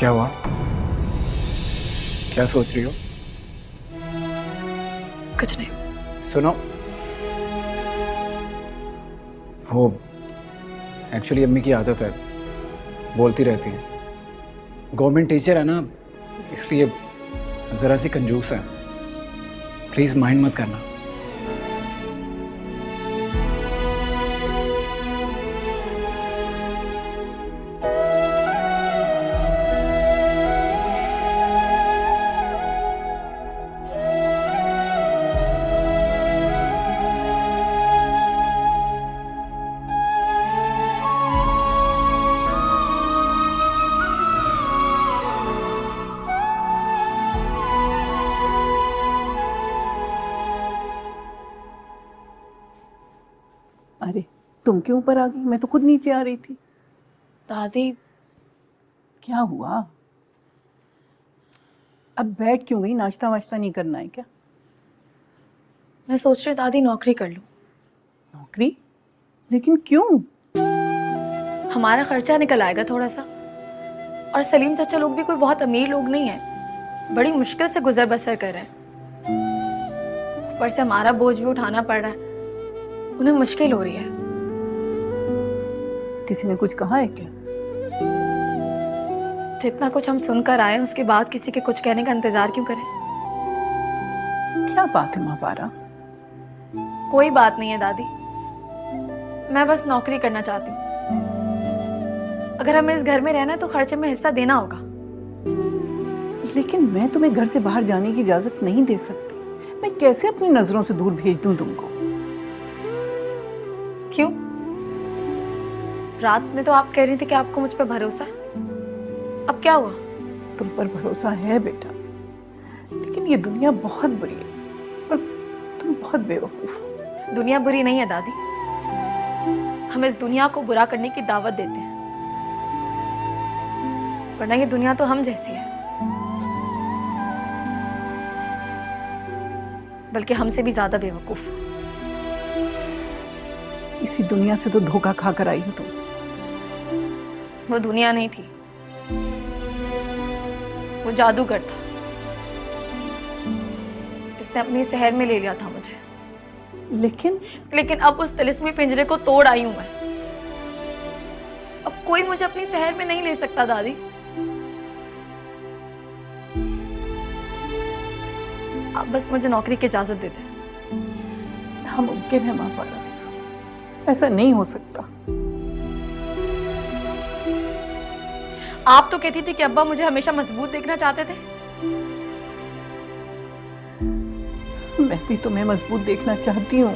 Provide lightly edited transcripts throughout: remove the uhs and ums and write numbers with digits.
क्या हुआ? क्या सोच रही हो? कुछ नहीं। सुनो, वो एक्चुअली अम्मी की आदत है, बोलती रहती है। गवर्नमेंट टीचर है ना, इसलिए ज़रा सी कंजूस है। प्लीज़ माइंड मत करना। अरे तुम क्यों ऊपर आ गई? मैं तो खुद नीचे आ रही थी। दादी, क्या हुआ? अब बैठ क्यों गई? नाश्ता वाश्ता नहीं करना है क्या? मैं सोच रही दादी नौकरी कर लूं। नौकरी? लेकिन क्यों? हमारा खर्चा निकल आएगा थोड़ा सा। और सलीम चाचा लोग भी कोई बहुत अमीर लोग नहीं है, बड़ी मुश्किल से गुजर बसर कर रहे हैं। ऊपर से हमारा बोझ भी उठाना पड़ रहा है, उन्हें मुश्किल हो रही है। किसी ने कुछ कहा है क्या? जितना कुछ हम सुनकर आए उसके बाद किसी के कुछ कहने का इंतजार क्यों करें? क्या बात है महापारा? कोई बात नहीं है दादी, मैं बस नौकरी करना चाहती हूँ। अगर हमें इस घर में रहना है तो खर्चे में हिस्सा देना होगा। लेकिन मैं तुम्हें घर से बाहर जाने की इजाजत नहीं दे सकती। मैं कैसे अपनी नजरों से दूर भेज दूं तुमको? क्यों? रात में तो आप कह रही थी कि आपको मुझ पर भरोसा है, अब क्या हुआ? तुम पर भरोसा है बेटा, लेकिन ये दुनिया बहुत बुरी है और तुम बहुत बेवकूफ हो। दुनिया बुरी नहीं है दादी, हम इस दुनिया को बुरा करने की दावत देते हैं, वरना ये दुनिया तो हम जैसी है, बल्कि हमसे भी ज्यादा बेवकूफ। इसी दुनिया से तो धोखा खा कर आई हो तुम। वो दुनिया नहीं थी, वो जादूगर था जिसने अपने शहर में ले लिया था मुझे। लेकिन अब उस तिलिस्मी पिंजरे को तोड़ आई हूं मैं। अब कोई मुझे अपनी शहर में नहीं ले सकता दादी। आप बस मुझे नौकरी की इजाजत दे दें। नामुमकिन है महापारा, ऐसा नहीं हो सकता। आप तो कहती थी कि अब्बा मुझे हमेशा मजबूत देखना चाहते थे। मैं भी तुम्हें मजबूत देखना चाहती हूँ।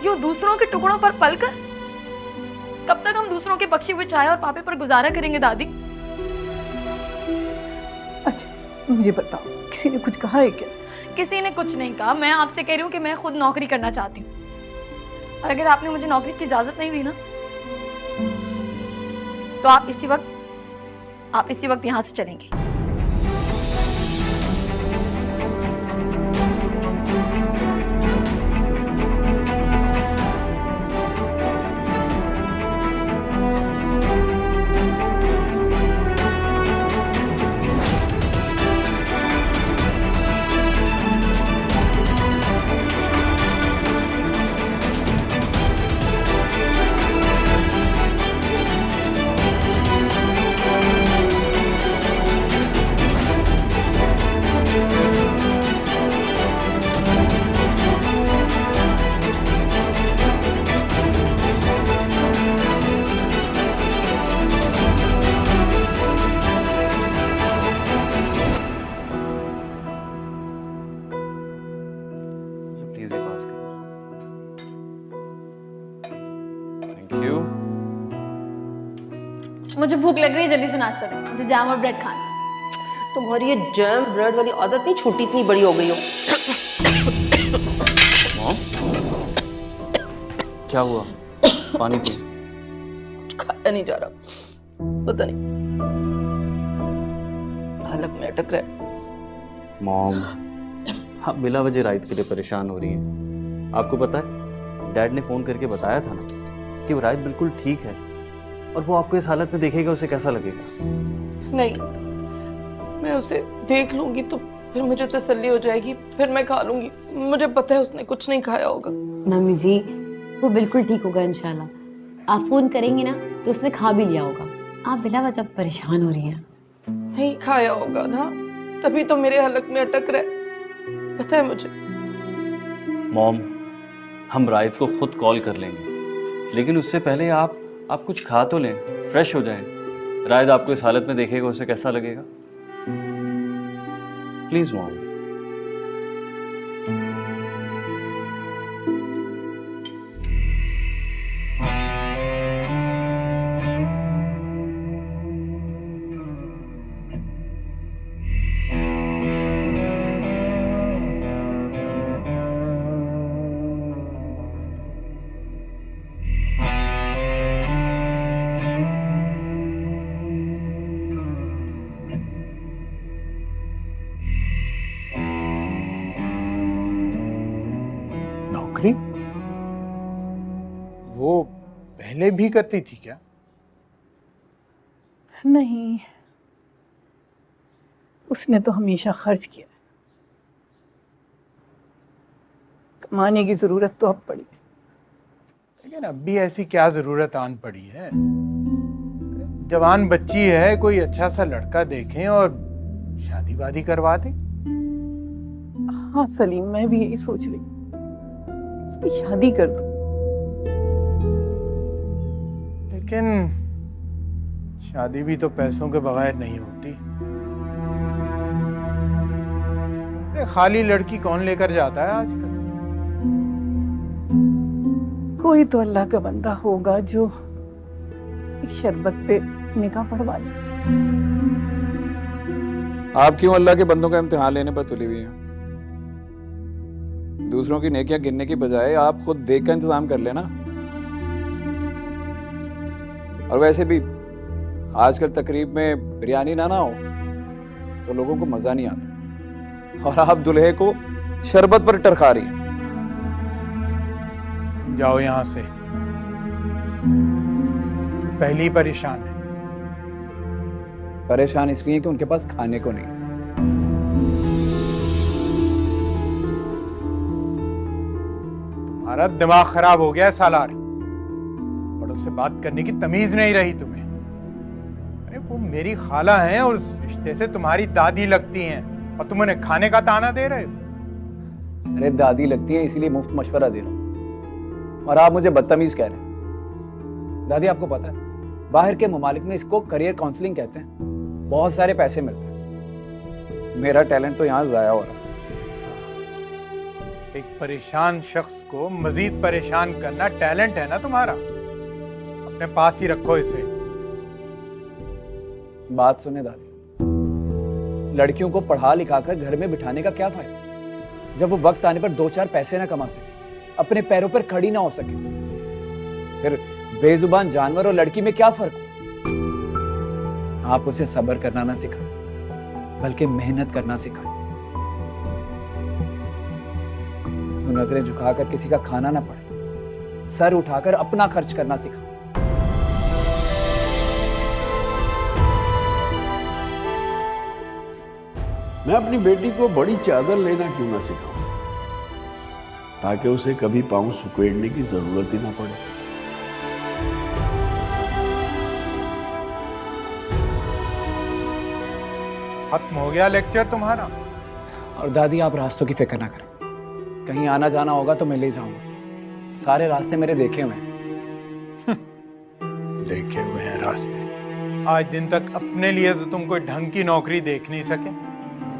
यूं दूसरों के टुकड़ों पर पलकर? कब तक हम दूसरों के बख्शे हुए चाय और पापे पर गुजारा करेंगे दादी? अच्छा मुझे बताओ, किसी ने कुछ कहा है क्या? किसी ने कुछ नहीं कहा, मैं आपसे कह रही हूँ कि मैं खुद नौकरी करना चाहती हूँ। और अगर आपने मुझे नौकरी की इजाजत नहीं दी ना, तो आप इसी वक्त यहां से चलेंगी। प्लीज ये पास करो। Thank you. मुझे भूख लग रही है, जल्दी से नाश्ता दे, मुझे जैम और ब्रेड खाना। तुम्हारी ये जैम ब्रेड वाली आदत नहीं छूटी, इतनी बड़ी हो गई हो। मॉम, क्या हुआ? पानी पी। कुछ खाया नहीं जा रहा, पता नहीं हलक में अटक रहा है। मॉम, आप बिला वजह राइट के लिए परेशान हो रही हैं। आपको पता है डैड ने फ़ोन करके बताया था ना कि वो राइट बिल्कुल ठीक है, और वो आपको इस हालत में देखेगा उसे कैसा लगेगा। नहीं, मैं उसे देख लूंगी तो फिर मुझे तसल्ली हो जाएगी, फिर मैं खा लूंगी। मुझे पता है उसने कुछ नहीं खाया होगा। मम्मी जी वो बिल्कुल ठीक होगा इंशाल्लाह। आप फोन करेंगी ना तो उसने खा भी लिया होगा। आप बिला वजह परेशान हो रही हैं। नहीं खाया होगा ना, तभी तो मेरे हलक में अटक रहा है, पता है मुझे। मॉम, हम रायत को खुद कॉल कर लेंगे, लेकिन उससे पहले आप कुछ खा तो लें, फ्रेश हो जाएं। रायत आपको इस हालत में देखेगा, उसे कैसा लगेगा? Please mom. नौकरी वो पहले भी करती थी क्या? नहीं, उसने तो हमेशा खर्च किया। कमाने की जरूरत तो अब पड़ी, लेकिन अब भी ऐसी क्या जरूरत आन पड़ी है? जवान बच्ची है, कोई अच्छा सा लड़का देखें और शादी वादी करवा दें। हाँ सलीम, मैं भी यही सोच रही, उसकी शादी कर दो। लेकिन शादी भी तो पैसों के बगैर नहीं होती। अरे खाली लड़की कौन लेकर जाता है आजकल? कोई तो अल्लाह का बंदा होगा जो एक शरबत पे निकाह पढ़वा ले। आप क्यों अल्लाह के बंदों का इम्तिहान लेने पर तुली हुई हैं? दूसरों की नेकियां गिनने की बजाय आप खुद देख का इंतजाम कर लेना। और वैसे भी आजकल तकरीब में बिरयानी ना हो तो लोगों को मजा नहीं आता, और आप दुल्हे को शरबत पर टरका रही हैं। जाओ यहां से, पहली परेशान है। परेशान इसलिए कि उनके पास खाने को नहीं। तुम्हारा दिमाग खराब हो गया है सालार। बड़ों से बात करने की तमीज नहीं रही तुम्हें। अरे वो मेरी खाला हैं और उस रिश्ते से तुम्हारी दादी लगती हैं, और तुम उन्हें खाने का ताना दे रहे हो। अरे दादी लगती है इसीलिए मुफ्त मशवरा दे रहा हूं, और आप मुझे बदतमीज कह रहे हैं। दादी आपको पता है बाहर के ममालिक में इसको करियर काउंसलिंग कहते हैं, बहुत सारे पैसे मिलते हैं। मेरा टैलेंट तो यहाँ जाया हो रहा है। एक परेशान शख्स को मजीद परेशान करना टैलेंट है ना तुम्हारा? अपने पास ही रखो इसे। बात सुने दादी, लड़कियों को पढ़ा लिखा कर घर में बिठाने का क्या फायदा जब वो वक्त आने पर 2-4 पैसे ना कमा सके, अपने पैरों पर खड़ी ना हो सके? फिर बेजुबान जानवर और लड़की में क्या फर्क हो? आप उसे सब्र करना ना सिखाएं, बल्कि मेहनत करना सिखाएं। तो नजरें झुकाकर किसी का खाना ना पड़े, सर उठाकर अपना खर्च करना सिखाएं। मैं अपनी बेटी को बड़ी चादर लेना क्यों ना सिखाऊं, ताकि उसे कभी पांव सुकेड़ने की जरूरत ही ना पड़े। खत्म हो गया लेक्चर तुम्हारा? और दादी आप रास्तों की फिक्र ना करें, कहीं आना जाना होगा तो मैं ले जाऊंगा। सारे रास्ते मेरे देखे हुए हैं। देखे हुए हैं रास्ते? आज दिन तक अपने लिए तो तुम कोई ढंग की नौकरी देख नहीं सके,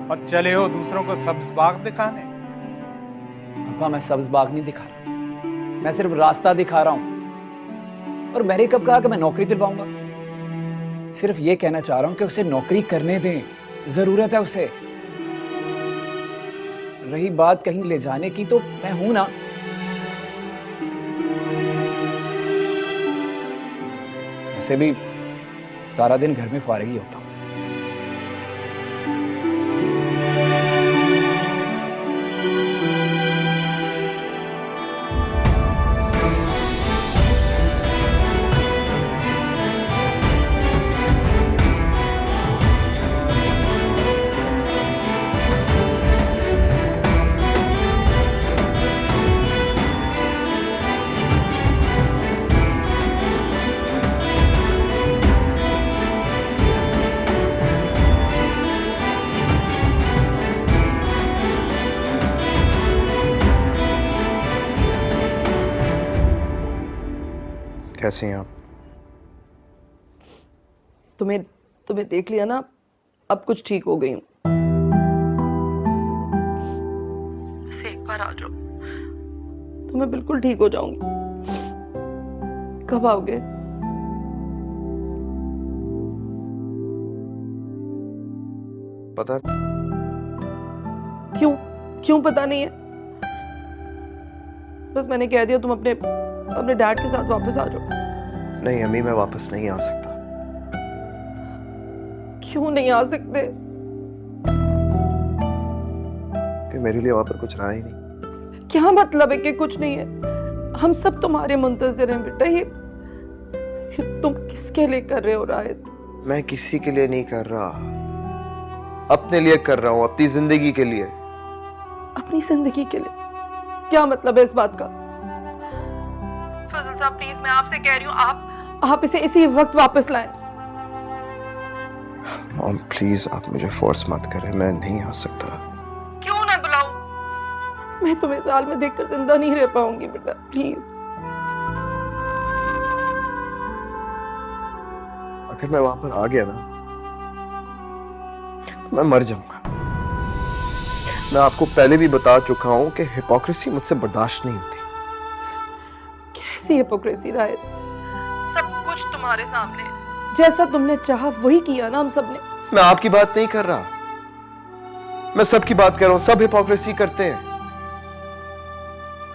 और चले हो दूसरों को सब्ज बाग दिखाने। पापा मैं सब्ज बाग नहीं दिखा रहा, मैं सिर्फ रास्ता दिखा रहा हूं। और मैंने कब कहा कि मैं नौकरी दिलवाऊंगा? सिर्फ ये कहना चाह रहा हूं कि उसे नौकरी करने दें, जरूरत है उसे। रही बात कहीं ले जाने की, तो मैं हूं ना। वैसे भी सारा दिन घर में फारिग ही होता हूं। कैसे हैं आप? तुम्हें तुम्हें देख लिया ना, अब कुछ ठीक हो गई हूँ। बस एक बार आ जाओ तो मैं बिल्कुल ठीक हो जाऊंगी। कब आओगे? पता क्यों क्यों पता नहीं है? बस मैंने कह दिया तुम अपने अपने डैड के साथ वापस आ जाओ। नहीं अम्मी, मैं वापस नहीं आ सकता। क्यों नहीं आ सकते? कि मेरे लिए वहां पर कुछ रहा ही नहीं। क्या मतलब है कि कुछ नहीं है? हम सब तुम्हारे मुंतजिर हैं बेटा। ये तुम किसके लिए कर रहे हो राहित? मैं किसी के लिए नहीं कर रहा, अपने लिए कर रहा हूँ, अपनी जिंदगी के लिए। अपनी जिंदगी के लिए? क्या मतलब है इस बात का? फजल साहब प्लीज, मैं आपसे कह रही हूँ, आप इसे इसी वक्त वापस लाएं। मॉम प्लीज, आप मुझे फोर्स मत करें, मैं नहीं आ सकता। क्यों ना बुलाऊं? मैं तुम्हें साल में देखकर जिंदा नहीं रह पाऊंगी बेटा, प्लीज। अगर मैं वहां पर आ गया ना, तो मैं मर जाऊंगा। मैं आपको पहले भी बता चुका हूं कि हिपोक्रेसी मुझसे बर्दाश्त नहीं होती। कैसी हिपोक्रेसी राहित? सब कुछ तुम्हारे सामने है। जैसा तुमने चाहा वही किया ना हम सब ने। मैं आपकी बात नहीं कर रहा, मैं सबकी बात कर रहा हूं। सब हिपोक्रेसी करते हैं।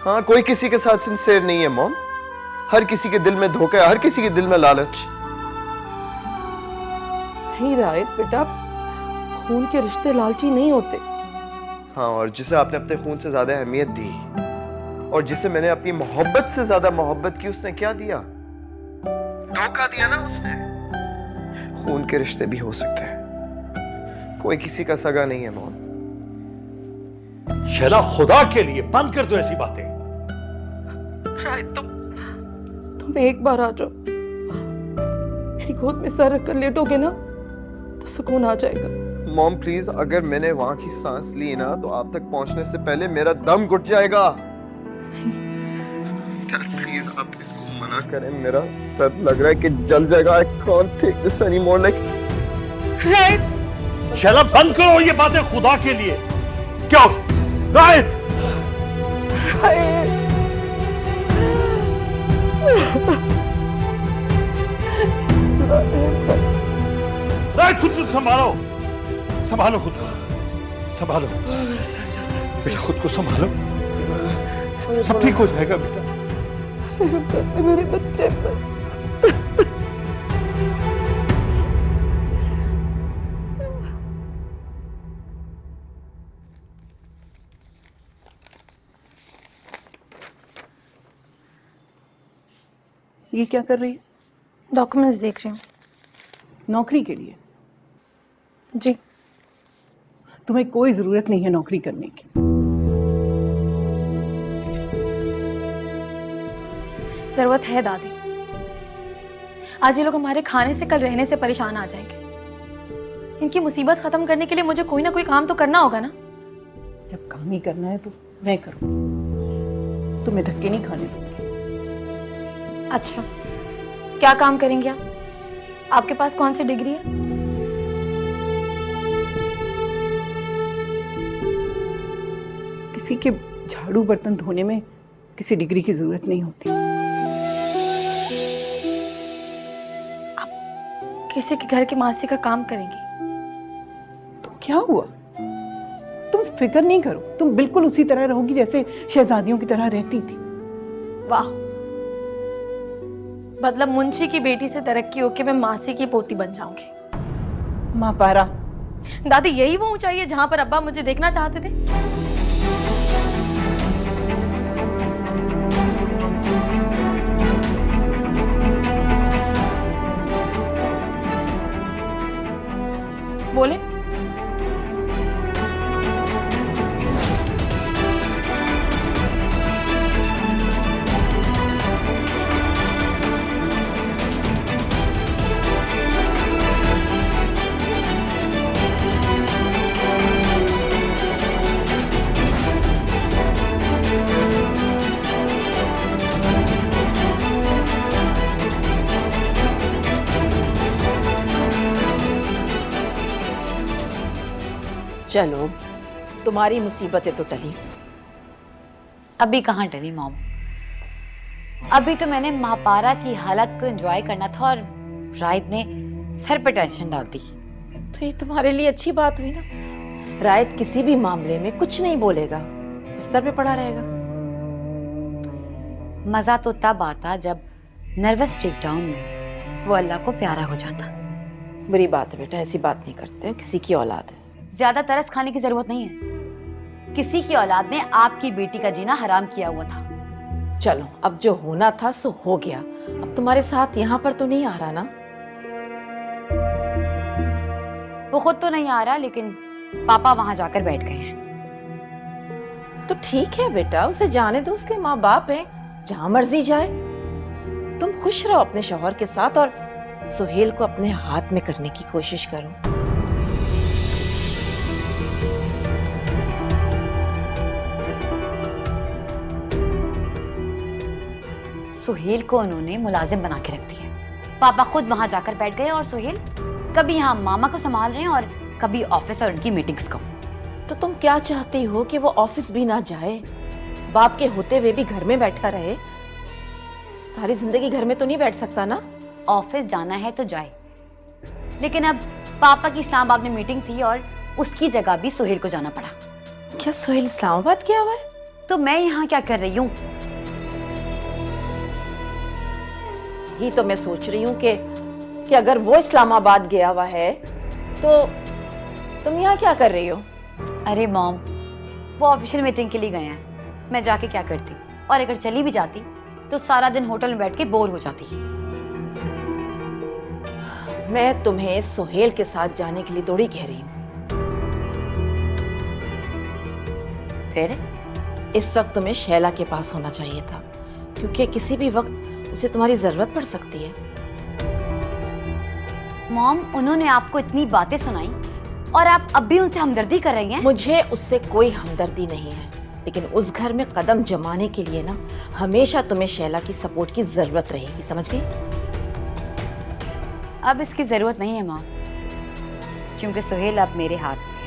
हाँ, कोई किसी के साथ सिंसियर नहीं है मॉम। हर किसी के दिल में धोखा है, हर किसी के दिल में लालच। नहीं राहित बेटा, खून के रिश्ते लालची नहीं होते। हाँ, और जिसे आपने अपने खून से ज्यादा अहमियत दी और जिसे मैंने अपनी मोहब्बत से ज्यादा मोहब्बत की, उसने क्या दिया? धोखा दिया ना उसने। खून के रिश्ते भी हो सकते हैं, कोई किसी का सगा नहीं है मॉम। शैला, खुदा के लिए बंद कर दो ऐसी बातें। शायद तुम एक बार आ जाओ, मेरी गोद में सर रखकर लेटोगे ना तो सुकून आ जाएगा। मॉम प्लीज, अगर मैंने वहां की सांस ली ना तो आप तक पहुंचने से पहले मेरा दम घुट जाएगा। चल प्लीज, आप इसको मना करें, मेरा सर लग रहा है कि जल जाएगा। I can't take this anymore, like... राहित, शैला बंद करो ये बातें खुदा के लिए। क्या हो? राहित, राहित, राहित खुद को संभालो, संभालो खुद को, संभालो बेटा, खुद को संभालो। सब ठीक हो जाएगा बेटा। मेरे बच्चे पर। ये क्या कर रही है? डॉक्यूमेंट्स देख रही हूँ। नौकरी के लिए? जी। तुम्हें कोई जरूरत नहीं है नौकरी करने की। जरूरत है दादी। आज ये लोग हमारे खाने से, कल रहने से परेशान आ जाएंगे। इनकी मुसीबत खत्म करने के लिए मुझे कोई ना कोई काम तो करना होगा ना। जब काम ही करना है तो मैं करूंगी, तुम्हें धक्के नहीं खाने दूंगी। अच्छा, क्या काम करेंगे आप? आपके पास कौन सी डिग्री है? किसी के झाड़ू बर्तन धोने में किसी डिग्री की जरूरत नहीं होती। आप किसी के घर की मासी का काम करेंगी? तो क्या हुआ? तुम फिक्र नहीं करो, तुम बिल्कुल उसी तरह रहोगी जैसे शहजादियों की तरह रहती थी। वाह, मतलब मुंशी की बेटी से तरक्की होके मैं मासी की पोती बन जाऊंगी। माँ पारा, दादी यही वो ऊंचाई है जहां पर अब्बा मुझे देखना चाहते थे? बोले। चलो, तुम्हारी मुसीबतें तो टली। अभी कहाँ टली मॉम, अभी तो मैंने महापारा की हालत को एंजॉय करना था और राहित ने सर पे टेंशन डाल दी। तो ये तुम्हारे लिए अच्छी बात हुई ना। राहित किसी भी मामले में कुछ नहीं बोलेगा, बिस्तर पे पड़ा रहेगा। मजा तो तब आता जब नर्वस ब्रेकडाउन में वो अल्लाह को प्यारा हो जाता। बुरी बात है बेटा, ऐसी बात नहीं करते, किसी की औलाद है। ज्यादा तरस खाने की जरूरत नहीं है। किसी की औलाद ने आपकी बेटी का जीना हराम किया हुआ था। चलो, अब जो होना था सो हो गया। अब तुम्हारे साथ यहाँ पर तो नहीं आ रहा ना? वो खुद तो नहीं आ रहा, लेकिन पापा वहां जाकर बैठ गए हैं। तो ठीक है बेटा, उसे जाने दो, उसके माँ बाप हैं, जहां मर्जी जाए। तुम खुश रहो अपने शौहर के साथ और सुहेल को अपने हाथ में करने की कोशिश करो। सुहेल को उन्होंने मुलाजिम बना के रख दिया। पापा खुद वहां जाकर बैठ गए और सुहेल कभी यहाँ मामा को संभाल रहे हैं और कभी ऑफिस और उनकी मीटिंग्स को। तो तुम क्या चाहती हो कि वो ऑफिस भी ना जाए, बाप के होते हुए भी घर में बैठा रहे? सारी जिंदगी घर में तो नहीं बैठ सकता ना। ऑफिस जाना है तो जाए, लेकिन अब पापा की इस्लामाबाद में मीटिंग थी और उसकी जगह भी सुहेल को जाना पड़ा। क्या सुहेल इस्लामाबाद गया हुआ है? तो मैं यहाँ क्या कर रही हूँ? ही तो मैं सोच रही हूँ कि अगर वो इस्लामाबाद गया हुआ है तो तुम यहाँ क्या कर रही हो? अरे मॉम, वो ऑफिशियल मीटिंग के लिए गए हैं, मैं जाके क्या करती? और अगर चली भी जाती तो सारा दिन होटल में बैठ के बोर हो जाती। मैं तुम्हें सुहेल के साथ जाने के लिए थोड़ी कह रही हूँ। फिर इस वक्त तुम्हें शैला के पास होना चाहिए था, क्योंकि किसी भी वक्त उसे तुम्हारी जरूरत पड़ सकती है। मॉम, उन्होंने आपको इतनी बातें सुनाई और आप अब भी उनसे हमदर्दी कर रही हैं? मुझे उससे कोई हमदर्दी नहीं है, लेकिन उस घर में कदम जमाने के लिए ना हमेशा तुम्हें शैला की सपोर्ट की जरूरत रहेगी, समझ गई? अब इसकी जरूरत नहीं है मॉम, क्योंकि सुहेल अब मेरे हाथ में है।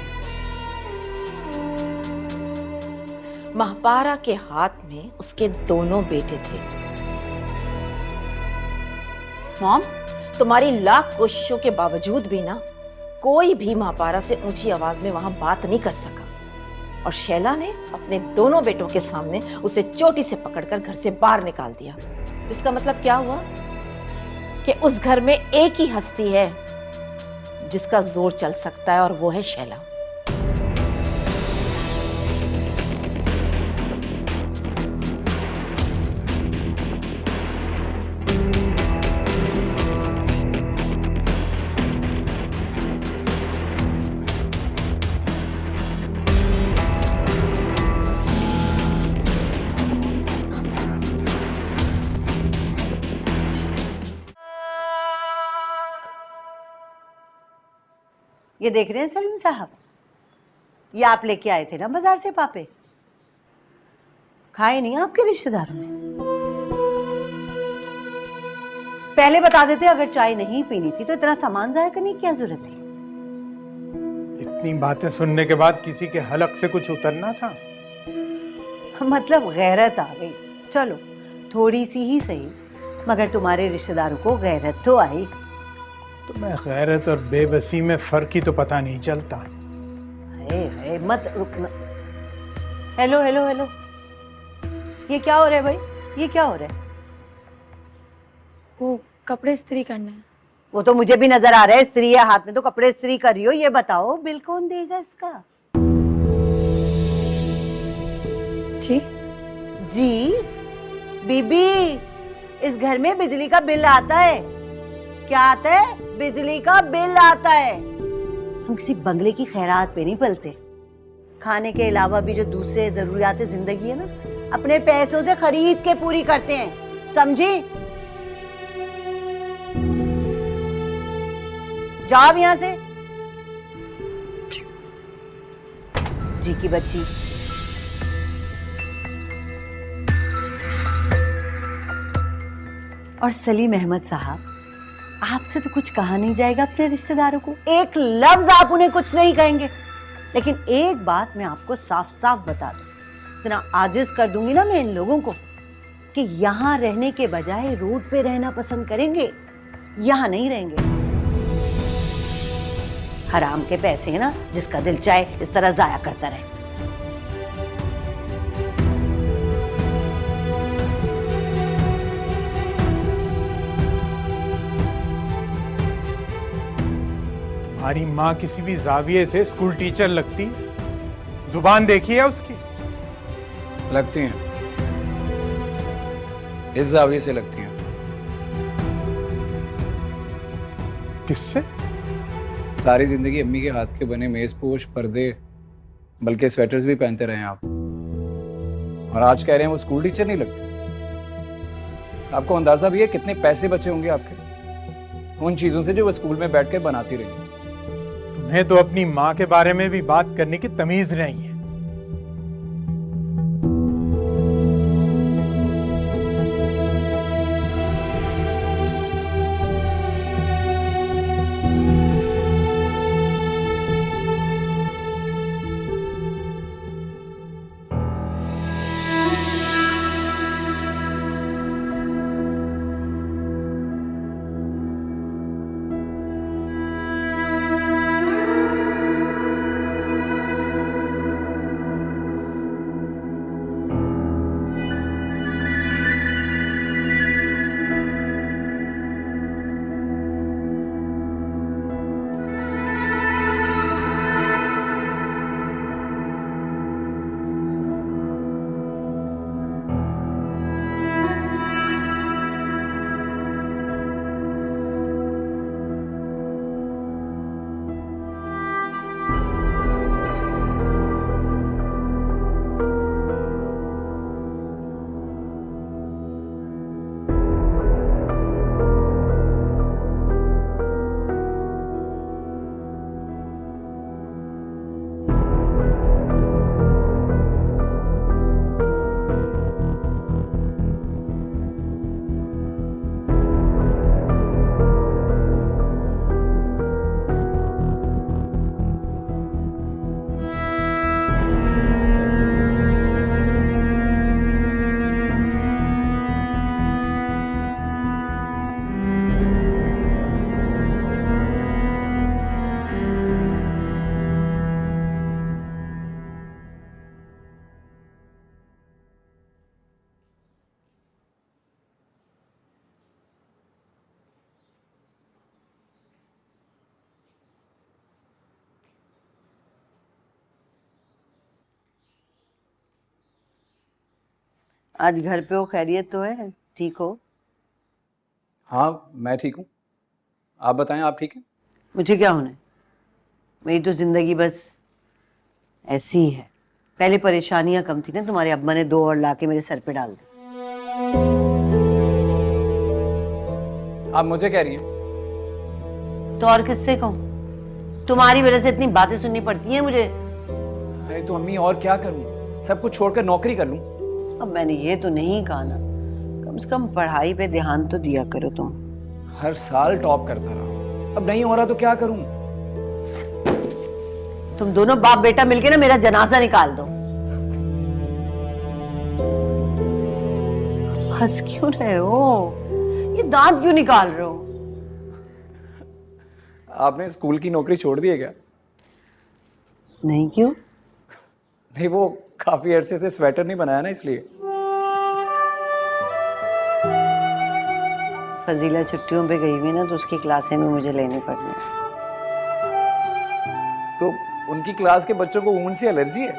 महापारा के हाथ में उसके दोनों बेटे थे। मॉम, तुम्हारी लाख कोशिशों के बावजूद भी ना कोई भी महापारा से ऊंची आवाज में वहां बात नहीं कर सका, और शैला ने अपने दोनों बेटों के सामने उसे चोटी से पकड़कर घर से बाहर निकाल दिया। इसका मतलब क्या हुआ कि उस घर में एक ही हस्ती है जिसका जोर चल सकता है, और वो है शैला। ये देख रहे हैं सलीम साहब, ये आप लेके आए थे ना बाजार से पापे, खाए नहीं आपके रिश्तेदारों ने? पहले बता देते, अगर चाय नहीं पीनी थी तो इतना सामान जाया करने की क्या जरूरत थी? इतनी बातें सुनने के बाद किसी के हलक से कुछ उतरना था? मतलब गैरत आ गई। चलो थोड़ी सी ही सही, मगर तुम्हारे रिश्तेदारों को गैरत तो आई। तुम्हें गैरत और बेबसी में फर्क ही तो पता नहीं चलता। है मत रुकना। हेलो हेलो हेलो, ये क्या हो रहा है भाई? ये क्या हो रहा है? वो कपड़े इस्त्री करने हैं। वो तो मुझे भी नजर आ रहा है, स्त्री है हाथ में तो कपड़े इस्त्री कर रही हो। ये बताओ बिल कौन देगा इसका? जी जी बीबी, इस घर में बिजली का बिल आता है। क्या आता है? बिजली का बिल आता है। हम किसी बंगले की खैरात पे नहीं पलते। खाने के अलावा भी जो दूसरे जरूरियात जिंदगी है ना, अपने पैसों से खरीद के पूरी करते हैं, समझी? जाओ अब यहाँ से। जी की बच्ची। और सलीम अहमद साहब, आपसे तो कुछ कहा नहीं जाएगा अपने रिश्तेदारों को? एक लफ्ज आप उन्हें कुछ नहीं कहेंगे? लेकिन एक बात मैं आपको साफ साफ बता दूं, इतना आजिज कर दूंगी ना मैं इन लोगों को कि यहाँ रहने के बजाय रोड पे रहना पसंद करेंगे, यहाँ नहीं रहेंगे। हराम के पैसे है ना, जिसका दिल चाहे इस तरह जाया करता रहे। तुम्हारी माँ किसी भी जाविये से स्कूल टीचर लगती, जुबान देखी है उसकी? लगती हैं, इस जाविये से लगती हैं। किससे? सारी जिंदगी अम्मी के हाथ के बने मेजपोश, पर्दे, बल्कि स्वेटर्स भी पहनते रहे हैं आप, और आज कह रहे हैं वो स्कूल टीचर नहीं लगती। आपको अंदाजा भी है कितने पैसे बचे होंगे आपके उन चीजों से जो वो स्कूल में बैठ कर बनाती रही। तुम्हें तो अपनी माँ के बारे में भी बात करने की तमीज नहीं है। आज घर पे हो, खैरियत तो है? ठीक हो? हाँ मैं ठीक हूँ, आप बताएं आप ठीक हैं? मुझे क्या होना है, मेरी तो जिंदगी बस ऐसी ही है। पहले परेशानियां कम थी ना, तुम्हारे अब्बा ने 2 और लाके मेरे सर पे डाल दी। आप मुझे कह रही हैं? तो और किससे कहूँ? तुम्हारी वजह से इतनी बातें सुननी पड़ती हैं मुझे। अरे तो अम्मी और क्या करूँ, सब कुछ छोड़कर नौकरी कर लूँ? अब मैंने ये तो नहीं कहा ना, कम से कम पढ़ाई पे ध्यान तो दिया करो तुम। हर साल टॉप करता रहा, अब नहीं हो रहा तो क्या करूँ? तुम दोनों बाप बेटा मिलके ना मेरा जनाजा निकाल दो। हंस क्यों रहे हो? ये दांत क्यों निकाल रहे हो? आपने स्कूल की नौकरी छोड़ दी है क्या? नहीं, क्यों? नहीं, वो काफी अरसे से स्वेटर नहीं बनाया ना, इसलिए। फजीला छुट्टियों पे गई हुई ना, तो उसकी क्लासें में मुझे लेनी पड़नी। तो उनकी क्लास के बच्चों को ऊन से एलर्जी है?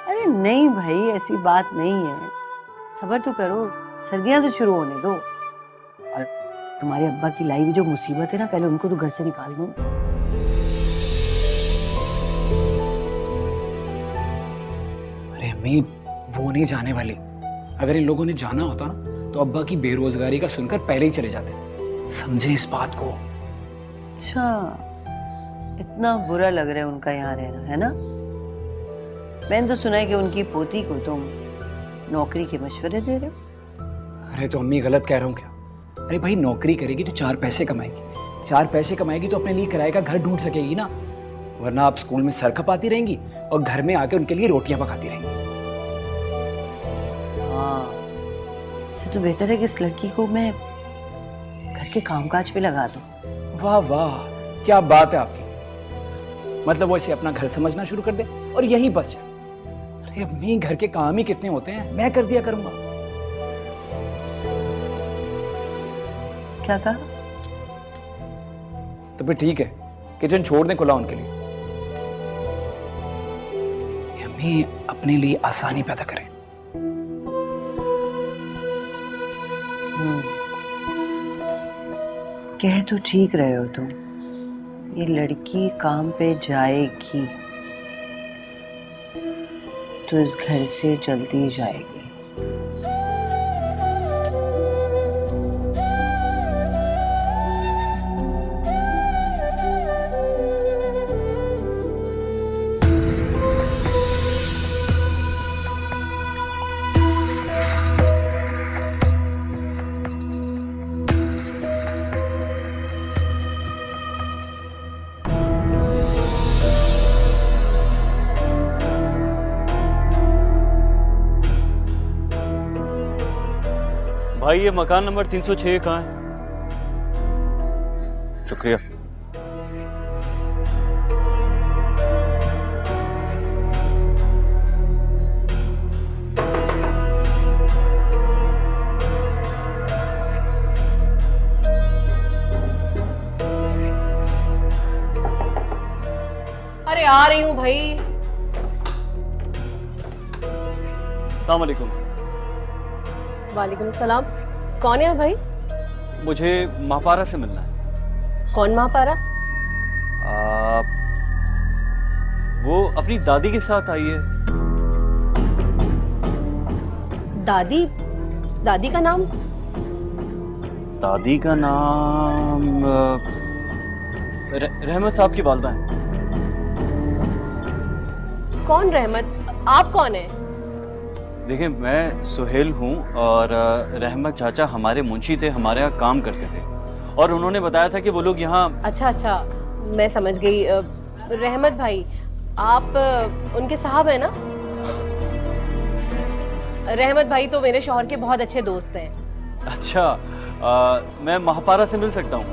अरे नहीं भाई, ऐसी बात नहीं है, सब्र तो करो, सर्दियां तो शुरू होने दो। और तुम्हारे अब्बा की लाई हुई जो मुसीबत है ना, पहले उनको तो घर से निकाल दो। अरे अम्मी, वो नहीं जाने वाली। अगर इन लोगों ने जाना होता ना, तो अब्बा की बेरोजगारी का सुनकर पहले ही चले जाते। समझे इस बात को? अच्छा, इतना बुरा लग रहा है उनका यहाँ रहना, है ना? मैंने तो सुना है कि उनकी पोती को तुम नौकरी के मशवरे दे रहे हो। अरे तो अम्मी, गलत कह रहा हूँ क्या? अरे भाई, नौकरी करेगी तो 4 पैसे कमाएगी, 4 पैसे कमाएगी तो अपने लिए किराए का घर ढूंढ सकेगी ना, वरना आप स्कूल में सर खपाती रहेंगी और घर में आके उनके लिए रोटियां पकाती रहेंगी। हाँ, इससे तो बेहतर है कि इस लड़की को मैं घर के कामकाज पे लगा दूं। वाह वाह, क्या बात है आपकी। मतलब वो इसे अपना घर समझना शुरू कर दे और यहीं बस जाए। अरे अम्मी, घर के काम ही कितने होते हैं, मैं कर दिया करूंगा। क्या कहा? तो फिर ठीक है, किचन छोड़ दें खुला उनके लिए। अम्मी अपने लिए आसानी पैदा करें। कह तो ठीक रहे हो तुम, ये लड़की काम पे जाएगी तो इस घर से जल्दी जाएगी। भाई ये मकान नंबर 306 कहाँ है? शुक्रिया। अरे आ रही हूँ भाई। अस्सलाम वालेकुम। वालेकुम सलाम। कौन है भाई? मुझे महापारा से मिलना है। कौन महापारा? वो अपनी दादी के साथ आई है। दादी? दादी का नाम? दादी का नाम रहमत साहब की वालदा है। कौन रहमत? आप कौन है? देखिए, मैं सुहेल हूँ और रहमत चाचा हमारे मुंशी थे, हमारे यहाँ काम करते थे और उन्होंने बताया था कि वो लोग यहाँ। अच्छा अच्छा, मैं समझ गई। रहमत भाई, आप उनके साहब हैं ना? रहमत भाई तो मेरे शौहर के बहुत अच्छे दोस्त हैं। अच्छा, मैं महापारा से मिल सकता हूँ?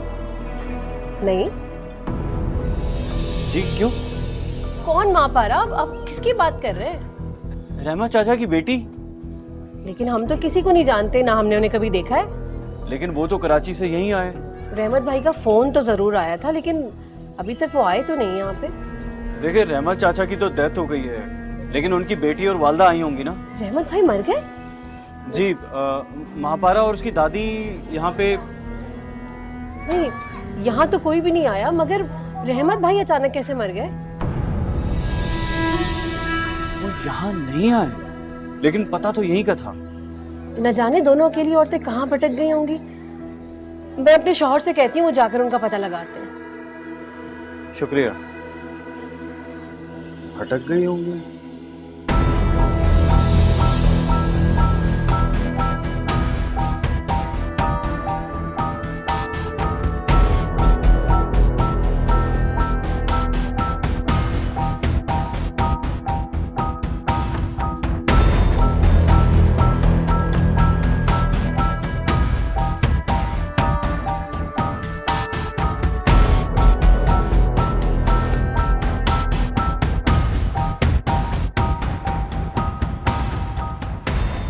नहीं। जी क्यों? कौन महापारा? आप किसकी बात कर रहे हैं? रहमत चाचा की बेटी। लेकिन हम तो किसी को नहीं जानते, ना हमने उन्हें कभी देखा है। लेकिन वो तो कराची से यहीं आए। रहमत भाई का फोन तो जरूर आया था, लेकिन अभी तक वो आए तो नहीं यहाँ पे। देखिए, रहमत चाचा की तो डेथ हो गई है, लेकिन उनकी बेटी और वालदा आई होंगी ना। रहमत भाई मर गए? जी, महापारा और उसकी दादी यहाँ पे। नहीं, यहाँ तो कोई भी नहीं आया, मगर रहमत भाई अचानक कैसे मर गए? वो यहाँ नहीं आए, लेकिन पता तो यही का था। न जाने दोनों अकेली औरतें कहाँ भटक गई होंगी। मैं अपने शौहर से कहती हूँ, वो जाकर उनका पता लगाते हैं। शुक्रिया। भटक गई होंगी।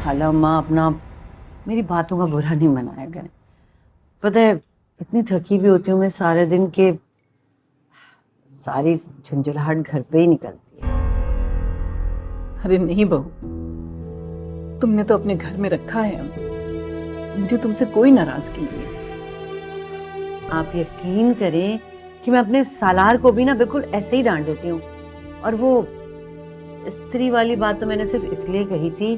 खाला माँ अपना मेरी बातों का बुरा नहीं मनाया करें। पता है, इतनी थकी भी होती हूँ मैं सारे दिन के, सारी झुंझुलाहट घर पे ही निकलती है। अरे नहीं बहू, तुमने तो अपने घर में रखा है, मुझे तुमसे कोई नाराजगी नहीं है। आप यकीन करें कि मैं अपने सालार को भी ना बिल्कुल ऐसे ही डांट देती हूँ। और वो स्त्री वाली बात तो मैंने सिर्फ इसलिए कही थी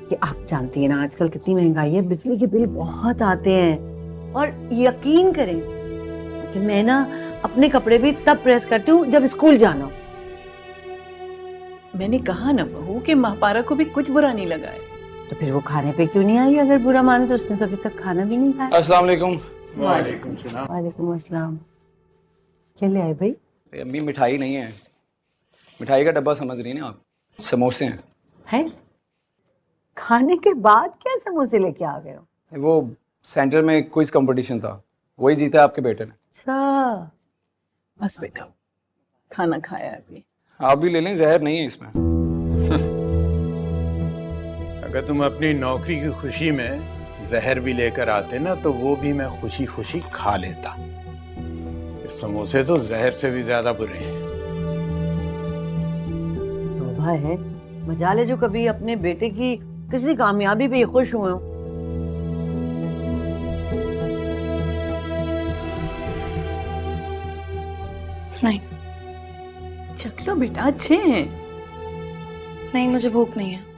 कि आप जानती हैं ना आजकल कितनी महंगाई है, बिजली के बिल बहुत आते हैं। और यकीन करें कि मैं ना अपने कपड़े भी तब प्रेस करती हूँ जब स्कूल जाना हो। मैंने कहा ना बहू कि महापारा को भी कुछ बुरा नहीं लगा है। तो फिर वो खाने पे क्यों नहीं आई? अगर बुरा माने तो उसने तो अभी तक खाना भी नहीं खाया। अस्सलाम वालेकुम। वालेकुम अस्सलाम। क्या ले आए भाई? अरे अम्मी मिठाई नहीं है, मिठाई का डब्बा समझ रही ना आप, समोसे हैं। हैं? खाने के बाद क्या समोसे लेके आ गए हो? वो सेंटर में क्विज कंपटीशन था, वही जीता आपके बेटे ने। अच्छा, बस बेटा, खाना खाया अभी। आप भी ले लें, जहर नहीं है इसमें। अगर तुम अपनी नौकरी की खुशी में जहर भी लेकर आते ना तो वो भी मैं खुशी खुशी खा लेता। ये समोसे तो जहर से भी ज्यादा बुरे हैं। तौबा है, मजा ले जो कभी अपने बेटे की किसी कामयाबी पे खुश हुए हो। नहीं चख लो बेटा, अच्छे हैं। नहीं, मुझे भूख नहीं है।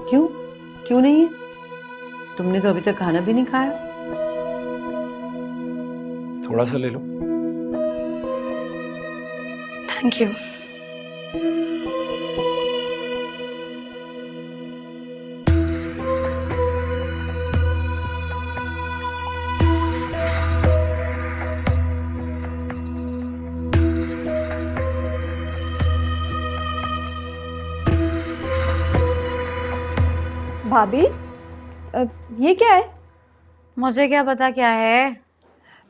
क्यों? क्यों नहीं है? तुमने तो अभी तक खाना भी नहीं खाया। थोड़ा सा ले लो। Thank you. भाभी, ये क्या है? मुझे क्या पता क्या है।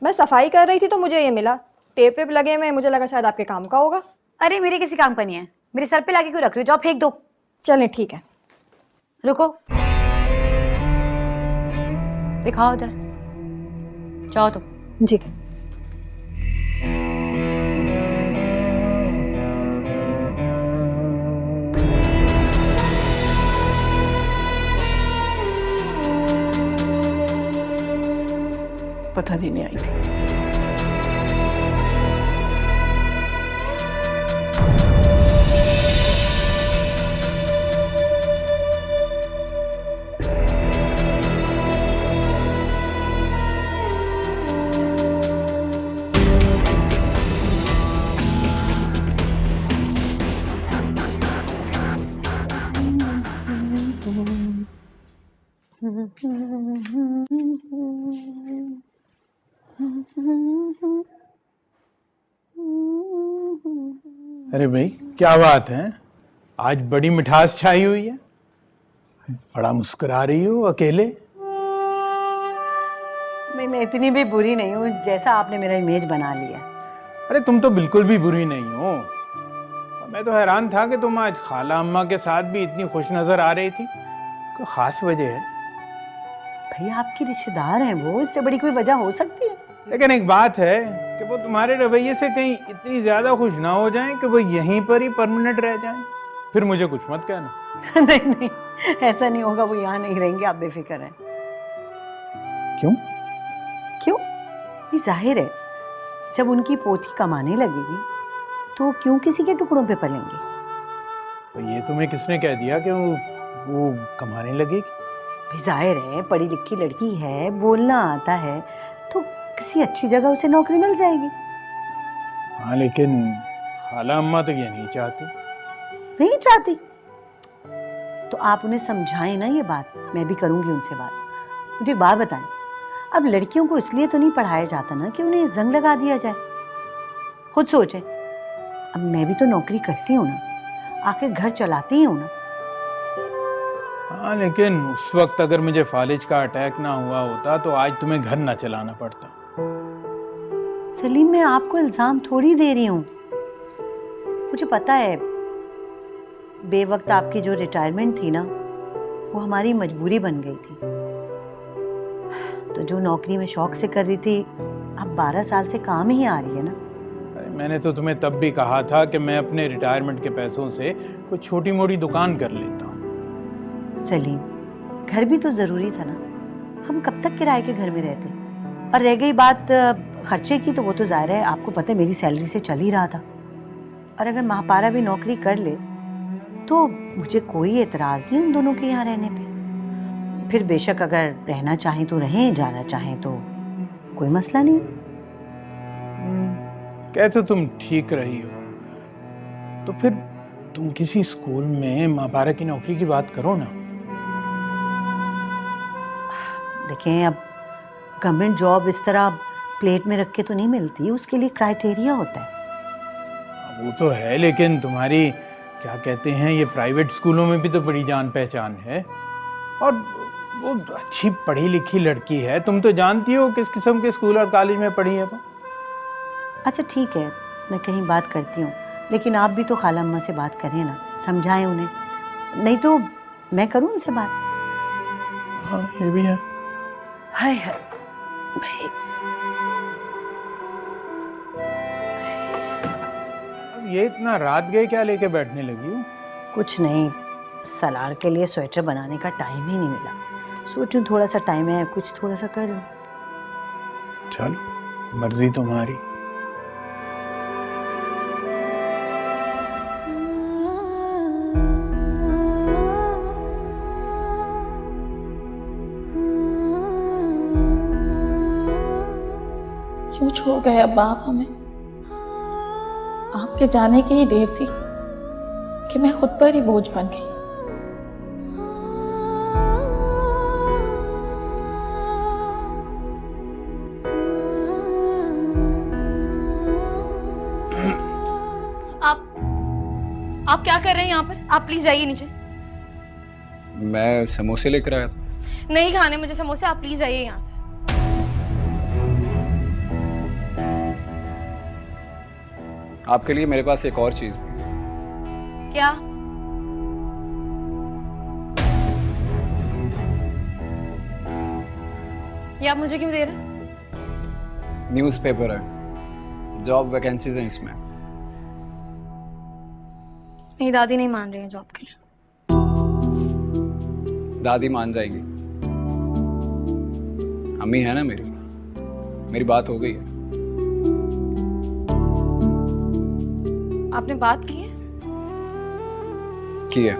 मैं सफाई कर रही थी तो मुझे ये मिला। टेप वेप लगे हुए, मुझे लगा शायद आपके काम का होगा। अरे मेरे किसी काम का नहीं है, मेरे सर पे लाके क्यों रख रही हो? जाओ फेंक दो। चलें ठीक है। रुको, दिखाओ उधर, जाओ तुम। जी। पता देने आई थी। अरे भाई, क्या बात है? आज बड़ी मिठास छाई हुई है। बड़ा मुस्कुरा रही हो अकेले। मैं इतनी भी बुरी नहीं हूँ जैसा आपने मेरा इमेज बना लिया। अरे तुम तो बिल्कुल भी बुरी नहीं हो। मैं तो हैरान था कि तुम आज खाला अम्मा के साथ भी इतनी खुश नजर आ रही थी। कोई खास वजह है? भाई आपकी रिश्तेदार हैं वो, इससे बड़ी कोई वजह हो सकती है? लेकिन एक बात है कि वो तुम्हारे रवैये से कहीं इतनी ज्यादा खुश ना हो जाएं कि वो यहीं पर ही परमानेंट रह जाएं। फिर मुझे कुछ मत कहना। नहीं नहीं, ऐसा नहीं होगा। वो यहाँ नहीं रहेंगे, आप बेफिक्र हैं। क्यों? क्यों? ये जाहिर है, जब उनकी पोती कमाने लगेगी तो क्यों किसी के टुकड़ों पे पलेंगे। तो ये तुम्हें किसने कह दिया कि वो कमाने लगेगी? भाई जाहिर है, पढ़ी लिखी लड़की है, बोलना आता है, तो किसी अच्छी जगह उसे नौकरी मिल जाएगी। हाँ, लेकिन खाला अम्मा तो ये नहीं चाहती। नहीं चाहती तो आप उन्हें समझाएं ना ये बात। मैं भी करूंगी उनसे बात। मुझे एक बात बताएं, अब लड़कियों को इसलिए तो नहीं पढ़ाया जाता ना कि उन्हें जंग लगा दिया जाए। खुद सोचें, अब मैं भी तो नौकरी करती हूँ ना, आखिर घर चलाती ही हूँ ना। हाँ, लेकिन उस वक्त अगर मुझे फालिज का अटैक ना हुआ होता तो आज तुम्हें घर ना चलाना पड़ता। सलीम, मैं आपको इल्जाम थोड़ी दे रही हूँ। मुझे पता है बेवक्त आपकी जो रिटायरमेंट थी ना, वो हमारी मजबूरी बन गई थी। तो जो नौकरी में शौक से कर रही थी, अब 12 साल से काम ही आ रही है ना। अरे मैंने तो तुम्हें तब भी कहा था कि मैं अपने रिटायरमेंट के पैसों से कोई छोटी मोटी दुकान कर लेता हूँ। सलीम, घर भी तो जरूरी था ना। हम कब तक किराए के घर में रहते। और रह गई बात खर्चे की, तो वो तो जाहिर है आपको पता है मेरी सैलरी से चल ही रहा था। और अगर महापारा भी नौकरी कर ले तो मुझे कोई एतराज नहीं उन दोनों के यहाँ रहने पे। फिर बेशक अगर रहना चाहें तो रहें, जाना चाहें तो कोई मसला नहीं। कह तो तुम ठीक रही हो, तो फिर तुम किसी स्कूल में महापारा की नौकरी की बात करो ना। देखें, अब गवर्नमेंट जॉब इस तरह प्लेट में रख के तो नहीं मिलती, उसके लिए क्राइटेरिया होता है। वो तो है, लेकिन तुम्हारी क्या कहते हैं ये प्राइवेट स्कूलों में भी तो बड़ी जान पहचान है, और वो अच्छी पढ़ी लिखी लड़की है। तुम तो जानती हो किस किस्म के स्कूल और कॉलेज में पढ़ी है वो। अच्छा ठीक है, मैं कहीं बात करती हूँ, लेकिन आप भी तो खाला अम्मा से बात करें ना, समझाएं उन्हें, नहीं तो मैं करूँ उनसे बात। हाँ ये भी है। हाय हाय भाई, अब ये इतना रात गए क्या लेके बैठने लगी हो? कुछ नहीं, सलार के लिए स्वेटर बनाने का टाइम ही नहीं मिला, सोचूं थोड़ा सा टाइम है, कुछ थोड़ा सा कर लूं। चलो मर्जी तुम्हारी। क्यों छोड़ गए अब आप हमें? आपके जाने की ही देर थी कि मैं खुद पर ही बोझ बन गई। आप क्या कर रहे हैं यहाँ पर? आप प्लीज जाइए नीचे। मैं समोसे लेकर आया था। नहीं खाने मुझे समोसे, आप प्लीज जाइए यहाँ से। आपके लिए मेरे पास एक और चीज भी है। क्या? ये आप मुझे क्यों दे रहे हैं? न्यूज़पेपर है, जॉब वैकेंसीज हैं इसमें। मेरी दादी नहीं मान रही है जॉब के लिए। दादी मान जाएंगी, अम्मी है ना मेरी बात हो गई है। आपने बात की है? की है।